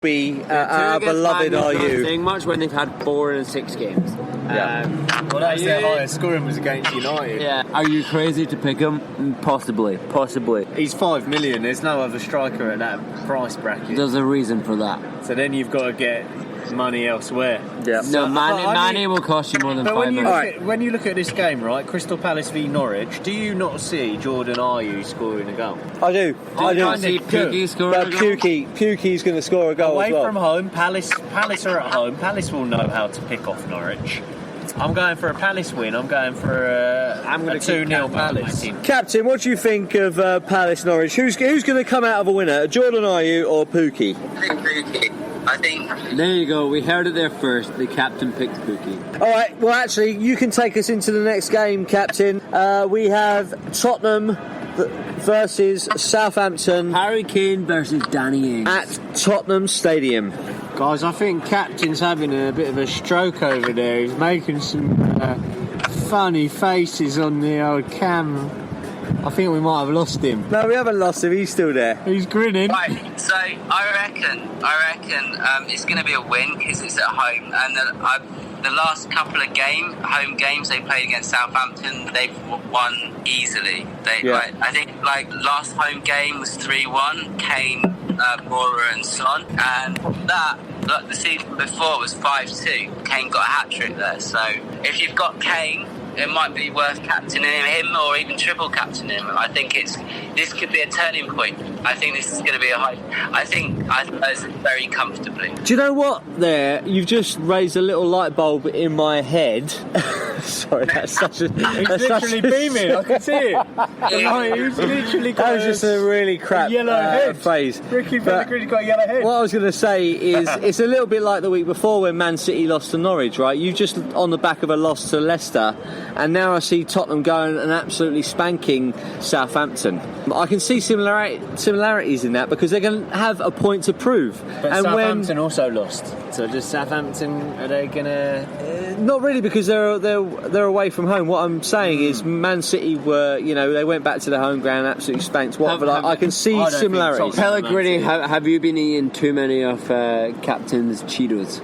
be our beloved RU. Saying much when they've had 4 in 6 games. Well, that's their highest scoring was against United. Yeah. Are you crazy to pick him? Possibly. He's 5 million. There's no other striker at that price bracket. There's a reason for that. So then you've got to get money elsewhere. Yeah. No, Mane will cost you more than 5 million. When you look at this game, right, Crystal Palace v Norwich, do you not see Jordan Ayew scoring a goal? I do. I see Pukki scoring a goal. Pukki's going to score a goal Away as well. from home, Palace are at home. Palace will know how to pick off Norwich. I'm going for a Palace win. I'm going for a 2-0 Palace. Captain, what do you think of Palace Norwich? Who's going to come out of a winner? Jordan Ayew or Pukki? I think Pukki. There you go. We heard it there first. The captain picked Pukki. All right. Well, actually, you can take us into the next game, Captain. We have Tottenham versus Southampton. Harry Kane versus Danny Ings at Tottenham Stadium. Guys, I think Captain's having a bit of a stroke over there. He's making some funny faces on the old camera. I think we might have lost him. No, we haven't lost him. He's still there. He's grinning. Right, so I reckon it's going to be a win because it's at home. And the last couple of home games they played against Southampton, they've won easily. I think last home game was 3-1. Kane, Moura and Son, and the season before was 5-2. Kane got a hat-trick there. So if you've got Kane, it might be worth captaining him or even triple captaining him. I think this could be a turning point. I think this is going to be I think very comfortably. Do you know what? There, you've just raised a little light bulb in my head. Sorry, that's such a. He's literally beaming. I can see it. He's literally got that was just a really crap yellow head. phrase. Ricky Pellegrini's got a yellow head. What I was going to say is, it's a little bit like the week before when Man City lost to Norwich, right? You just on the back of a loss to Leicester. And now I see Tottenham going and absolutely spanking Southampton. I can see similarities in that because they're going to have a point to prove. But and Southampton also lost. So does Southampton, are they going to... not really, because they're away from home. What I'm saying is Man City were, they went back to their home ground and absolutely spanked Watford. I can see similarities. Pellegrini, have you been eating too many of Captain's Cheetos?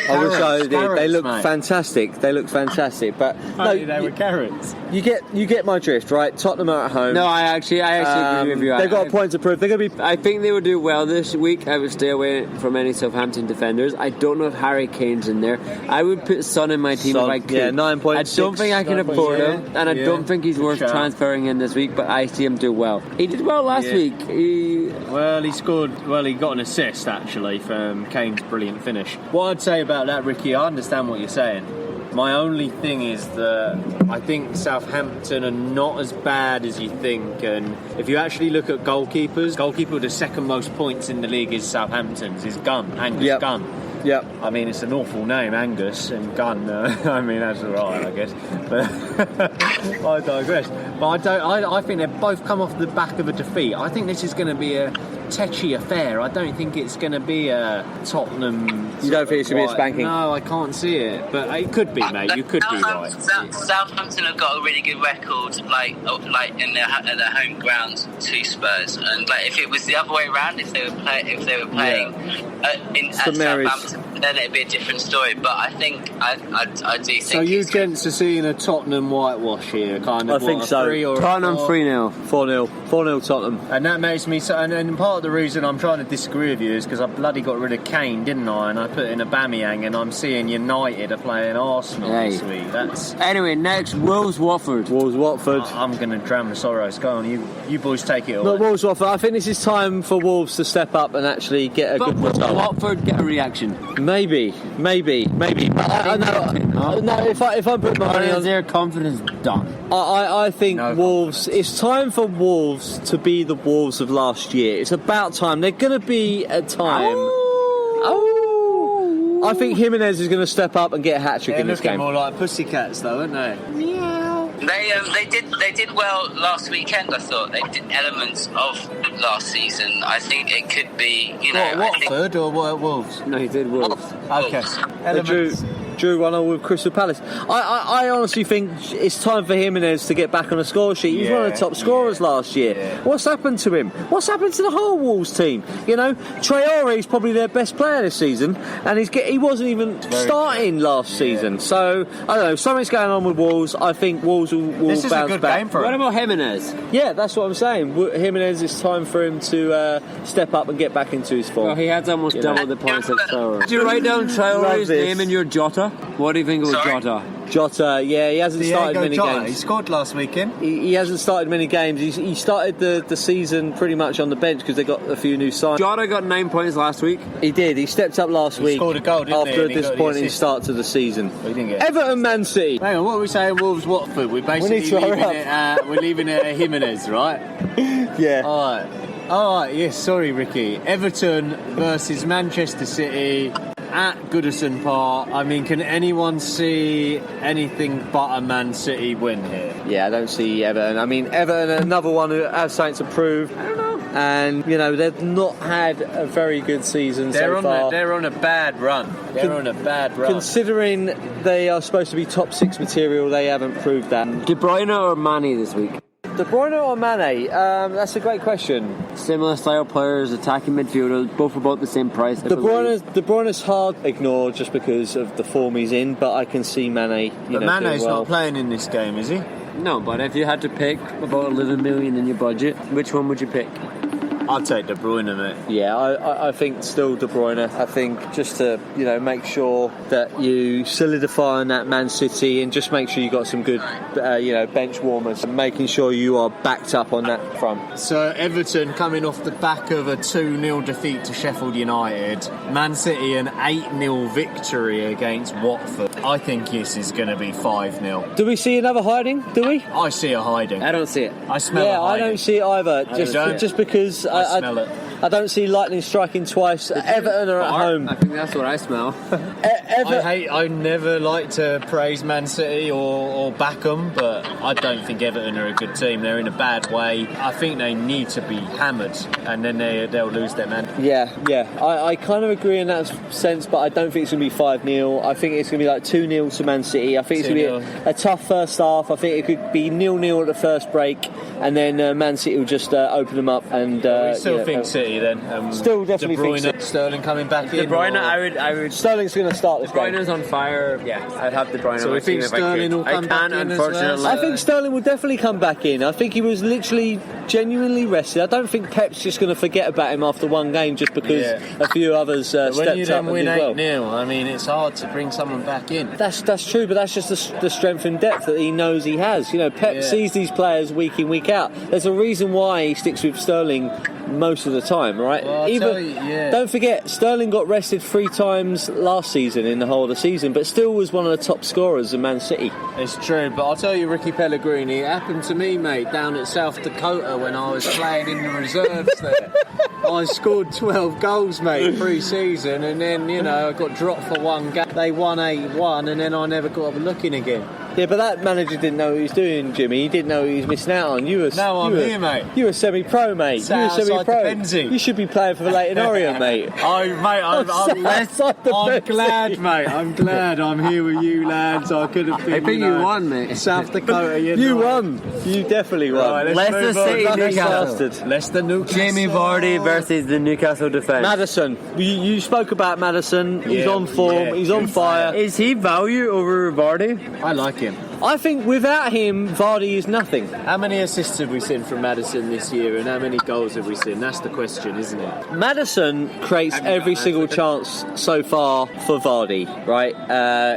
I wish I did. They look fantastic. But they were carrots. You get my drift, right? Tottenham are at home. No, I actually agree with you. They've got a point to prove. They're going to be. I think they would do well this week. I would stay away from any Southampton defenders. I don't know if Harry Kane's in there. I would put Son in my team if I could. Yeah, 9.6. I don't think I can afford him, and I don't think he's worth transferring in this week. But I see him do well. He did well last week. He scored. Well, he got an assist actually from Kane's brilliant finish. What I'd say about that, Ricky, I understand what you're saying. My only thing is that I think Southampton are not as bad as you think, and if you actually look at goalkeeper with the second most points in the league is Southampton's, is Angus Gunn. Yep. I mean, it's an awful name, Angus, and Gunn. I mean, that's all right, I guess. But I digress. But I think they've both come off the back of a defeat. I think this is going to be a tetchy affair. I don't think it's going to be a Tottenham. You don't think it's going to be a spanking? No, I can't see it. But it could be, mate. You could be right. Southampton have got a really good record, like in their home ground to Spurs, and if it was the other way around, if they were playing at Southampton, then it'd be a different story. But I think I do think. So you gents are seeing a Tottenham whitewash here, kind of. I think so. Tottenham 3-0, 4-0 Tottenham. And that makes me so. And part of the reason I'm trying to disagree with you is because I bloody got rid of Kane, didn't I? And I put in Aubameyang, and I'm seeing United are playing Arsenal this week. Anyway, next Wolves-Watford. I'm going to drown the sorrows. Go on, you boys take it away. Look, Wolves-Watford. I think this is time for Wolves to step up and actually get a good result. Watford get a reaction. Maybe. But no, if I put my money on, their confidence done. I think Wolves. It's time for Wolves to be the Wolves of last year. It's about time. They're going to be a time. I think Jimenez is going to step up and get a hat-trick in this game. They're looking more like pussycats, though, aren't they? Meow. They did well last weekend. I thought they did elements of last season. I think it could be, Watford or Wolves? No, he did Wolves. Okay. drew 1-1 with Crystal Palace. I honestly think it's time for Jimenez to get back on the score sheet. He's one of the top scorers last year. Yeah. What's happened to him? What's happened to the whole Wolves team? You know, Traore is probably their best player this season, and he wasn't even starting last season. So I don't know, something's going on with Wolves. I think Wolves will This is bounce a good back. game for What him. about Jimenez? Yeah, that's what I'm saying. Jimenez, it's time for him to step up and get back into his form. Well, he had almost double the points of Traore. Did you write down Love Traore's this. name in your Jota? What do you think of Sorry? Jota? Jota, yeah, he hasn't started many Jota, games. he scored last weekend. He hasn't started many games. He started the season pretty much on the bench because they got a few new signings. Jota got 9 points last week. He did. He stepped up last week scored a goal, didn't he? after And a he got the disappointing assist. start to the season. He didn't get Everton, Man City. Hang on, what are we saying? Wolves, Watford. We're basically need to hurry we're leaving it at Jimenez, right? Yeah. All right. Yes. Sorry, Ricky. Everton versus Manchester City at Goodison Park. I mean, can anyone see anything but a Man City win here? Yeah, I don't see Everton. I mean, Everton, another one who has something to prove. I don't know. And, you know, they've not had a very good season so far. They're on a bad run. Considering they are supposed to be top 6 material, they haven't proved that. De Bruyne or Mane this week? De Bruyne or Mane? That's a great question. Similar style players, attacking midfielders, both about the same price. De Bruyne's hard to ignore just because of the form he's in, but I can see Mane. But Mane's not playing in this game, is he? No, but if you had to pick about 11 million in your budget, which one would you pick? I'd take De Bruyne, mate. Yeah, I think still De Bruyne. I think just to make sure that you solidify on that Man City and just make sure you got some good bench warmers and making sure you are backed up on that front. So Everton coming off the back of a 2-0 defeat to Sheffield United, Man City an 8-0 victory against Watford. I think this is going to be 5-0. Do we see another hiding? Do we? I see a hiding. I don't see it. I smell a Yeah, I hiding. don't see it either. don't. Just because I smell it. I don't see lightning striking twice. Everton are at home. I think that's what I smell. I never like to praise Man City or back them, but I don't think Everton are a good team. They're in a bad way. I think they need to be hammered, and then they'll lose their man. Yeah. I kind of agree in that sense, but I don't think it's going to be 5-0. I think it's going to be like 2-0 to Man City. I think it's going to be a tough first half. I think it could be 0-0 at the first break, and then Man City will just open them up. And We still think City then. Still definitely De Bruyne, think City. Sterling coming back in. De Bruyne, or- I would. Sterling's going to start this De game. Bruyne's on fire. Yeah, I'd have De Bruyne. So on we my think team if Sterling will I come could. back I can, in as well? unfortunately. I think Sterling will definitely come back in. I think he was literally genuinely rested. I don't think Pep's just going to forget about him after one game just because a few others But stepped when you up then and win did well. 8-0, I mean, it's hard to bring someone back in. That's true, but that's just the strength and depth that he knows he has. You know, Pep sees these players week in, week out. There's a reason why he sticks with Sterling most of the time, right? Well, don't forget, Sterling got rested 3 times last season in the whole of the season, but still was one of the top scorers in Man City. It's true, but I'll tell you, Ricky Pellegrini, it happened to me, mate, down at South Dakota when I was playing in the reserves there. I scored 12 goals, mate, pre-season, and then, I got dropped for one game. They won 8-1, and then I never got up looking again. Yeah, but that manager didn't know what he was doing, Jimmy. He didn't know what he was missing out on. I'm here, mate. You were semi-pro, mate. Sat You were outside semi-pro. the Penzi. You should be playing for the Leighton Orient, mate. I'm glad, mate. I'm glad I'm here with you, lads. I could have been. I think you won, mate. South Dakota, You won. You definitely won. Right, Leicester move on. City, Newcastle. Bastard. Leicester, Newcastle. Jamie Vardy versus the Newcastle defence. Madison. You spoke about Madison. He's on form. yeah, He's on good fire. Is he value over Vardy? I like him. I think without him, Vardy is nothing. How many assists have we seen from Madison this year, and how many goals have we seen? That's the question, isn't it? Madison creates every single chance so far for Vardy, right?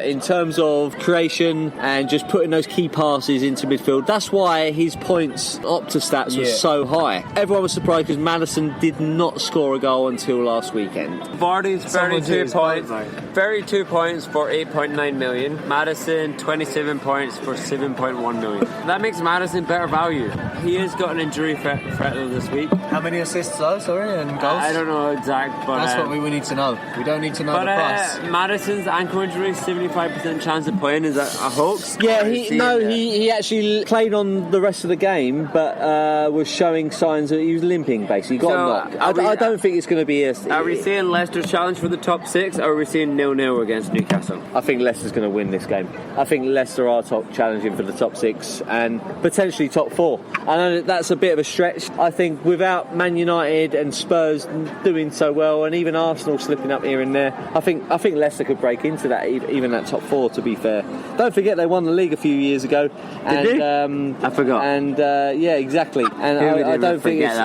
In terms of creation and just putting those key passes into midfield. That's why his points Opta stats were so high. Everyone was surprised because Madison did not score a goal until last weekend. Vardy's 32 points. Mate. 32 points for 8.9 million. Madison 27 points points for 7.1 million. That makes Maddison better value. He has got an injury threat though this week. How many assists though? Sorry, and goals. I don't know exact, but that's what we need to know. We don't need to know the price. Maddison's ankle injury, 75% chance of playing. Is that a hoax? Yeah, he actually played on the rest of the game, but was showing signs that he was limping. Basically, he got knocked. I don't think it's going to be a. Are we seeing Leicester's challenge for the top 6, or are we seeing 0-0 against Newcastle? I think Leicester's going to win this game. I think Leicester are challenging for the top 6 and potentially top 4. I know that's a bit of a stretch. I think without Man United and Spurs doing so well, and even Arsenal slipping up here and there, I think Leicester could break into that, even that top 4. To be fair, don't forget they won the league a few years ago. Did they? I forgot. And yeah, exactly. And I don't think it's.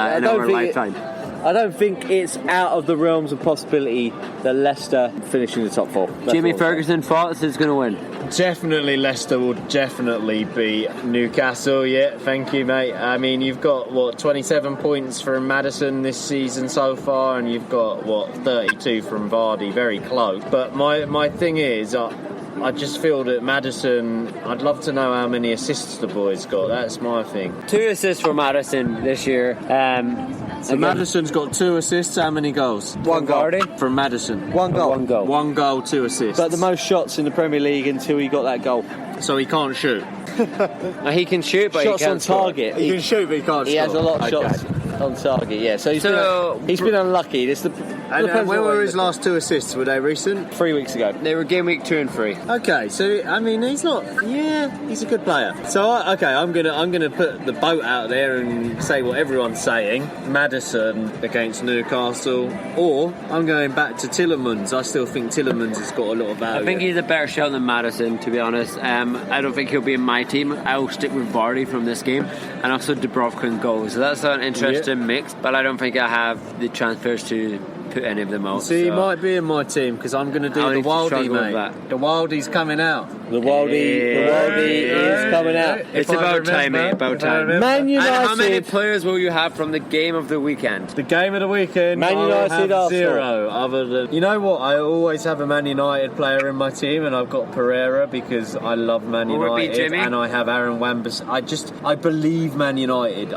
I don't think it's out of the realms of possibility that Leicester finish in the top 4. Jimmy Ferguson thoughts is going to win. Definitely Leicester will definitely beat Newcastle. Yeah, thank you, mate. I mean, you've got 27 points from Maddison this season so far, and you've got 32 from Vardy. Very close. But my thing is, I just feel that Maddison, I'd love to know how many assists the boy's got. That's my thing. 2 assists for Maddison this year. So Maddison's got 2 assists. How many goals? 1 goal. From Maddison. 1 goal. 1 goal. 1 goal, 2 assists. But the most shots in the Premier League until he got that goal. So he can't shoot. He can shoot, but shots he can't on target. He can shoot, but he can't. He has a lot of shots on target. Yeah. So he's been unlucky. And when were his last 2 assists? Were they recent? 3 weeks ago. They were game week 2 and 3. Okay, so I mean, he's not. Yeah, he's a good player. So I'm gonna put the boat out there and say what everyone's saying. Maddison against Newcastle, or I'm going back to Tielemans. I still think Tielemans has got a lot of value. I think he's a better shout than Maddison, to be honest. I don't think he'll be in my team. I'll stick with Vardy from this game, and also Dubravka in goals. So that's an interesting mix, but I don't think I have the transfers to put any of them out. So he might be in my team because I'm going to do the Wildie, mate. The Wildie's coming out. The Wildie is coming out. It's about time, mate. About time. Man United. And how many players will you have from the game of the weekend? The game of the weekend. Man United have 0. Other than, you know what? I always have a Man United player in my team, and I've got Pereira because I love Man United, and I have Aaron Wan-Bissaka. I believe Man United.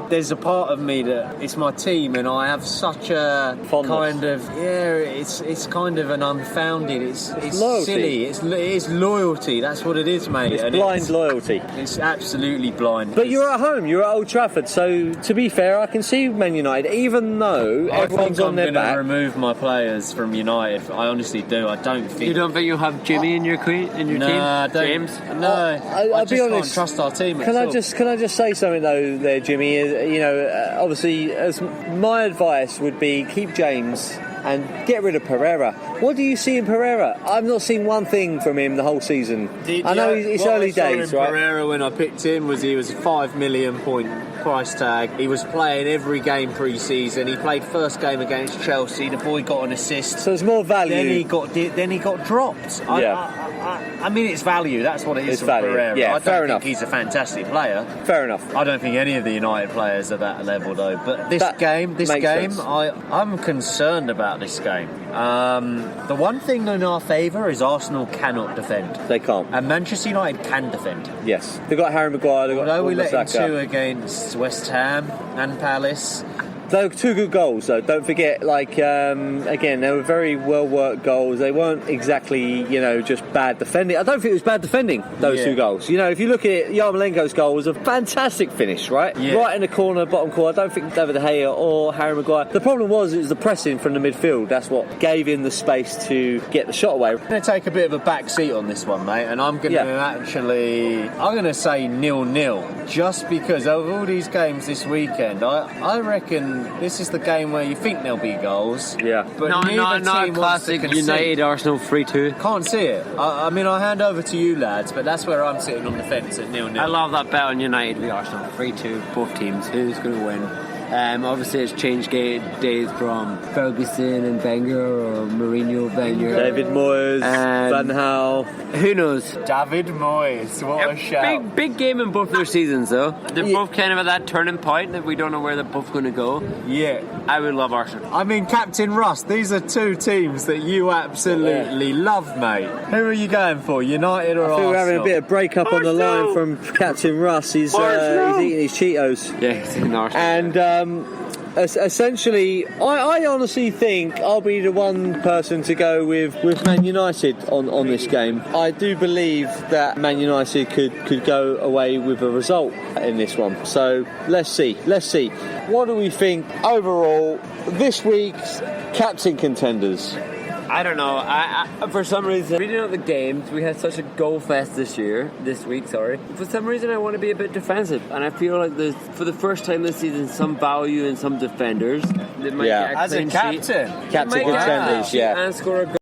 There's a part of me that it's my team, and I have such a fondness. It's kind of an unfounded. It's loyalty. Silly. It's loyalty. That's what it is, mate. It's blind loyalty. It's absolutely blind. But you're at home. You're at Old Trafford. So to be fair, I can see Man United, even though everyone's on their back. I'm going to remove my players from United. I honestly do. I don't think. You don't think you'll have Jimmy in your team? I don't. James? No. I'll just be honest. Can't trust our team. Can I just say something though, there, Jimmy? Obviously, as my advice would be, keep James and get rid of Pereira. What do you see in Pereira? I've not seen one thing from him the whole season. I know it's early days, right? Pereira, when I picked him, he was a $5 million price tag. He was playing every game pre-season. He played first game against Chelsea. The boy got an assist. So there's more value. Then he got dropped. I mean, it's value. That's what it is for value. Pereira. Yeah, I don't think he's a fantastic player. Fair enough. I don't think any of the United players are that level though. But this game, I'm concerned about this game. The one thing in our favour is Arsenal cannot defend. They can't. And Manchester United can defend. Yes. They've got Harry Maguire. Although we let in 2 against West Ham and Palace. They were 2 good goals, though. Don't forget, again, they were very well-worked goals. They weren't exactly, just bad defending. I don't think it was bad defending, those 2 goals. If you look at it, Yarmolenko's goal was a fantastic finish, right? Yeah. Right in the corner, bottom corner. I don't think David De Gea or Harry Maguire. The problem was it was the pressing from the midfield. That's what gave him the space to get the shot away. I'm going to take a bit of a back seat on this one, mate, and I'm going to say 0-0, just because of all these games this weekend, I reckon this is the game where you think there'll be goals. Yeah. But not classic United Arsenal 3-2. Can't see it. I mean, I'll hand over to you lads, but that's where I'm sitting on the fence at 0-0. I love that bet on United v Arsenal 3-2, both teams. Who's going to win? Obviously, it's changed days from Ferguson and Wenger or Mourinho, Wenger. David Moyes, Van Gaal. Who knows? David Moyes, what a shout. Big game in both their seasons, though. They're both kind of at that turning point that we don't know where they're both going to go. Yeah. I would love Arsenal. I mean, Captain Russ, these are two teams that you absolutely love, mate. Who are you going for, United or I think Arsenal? we're having a bit of break up on the line from Captain Russ. He's eating his Cheetos. Yeah, he's in Arsenal. And essentially, I honestly think I'll be the one person to go with Man United on this game. I do believe that Man United could go away with a result in this one. So let's see. What do we think overall this week's captain contenders? I don't know. I for some reason, reading out the games, we had such a goal fest this week. For some reason, I want to be a bit defensive, and I feel like there's, for the first time this season, some value in some defenders that might get a as a clean captain. sheet. Captain contenders, And score a goal.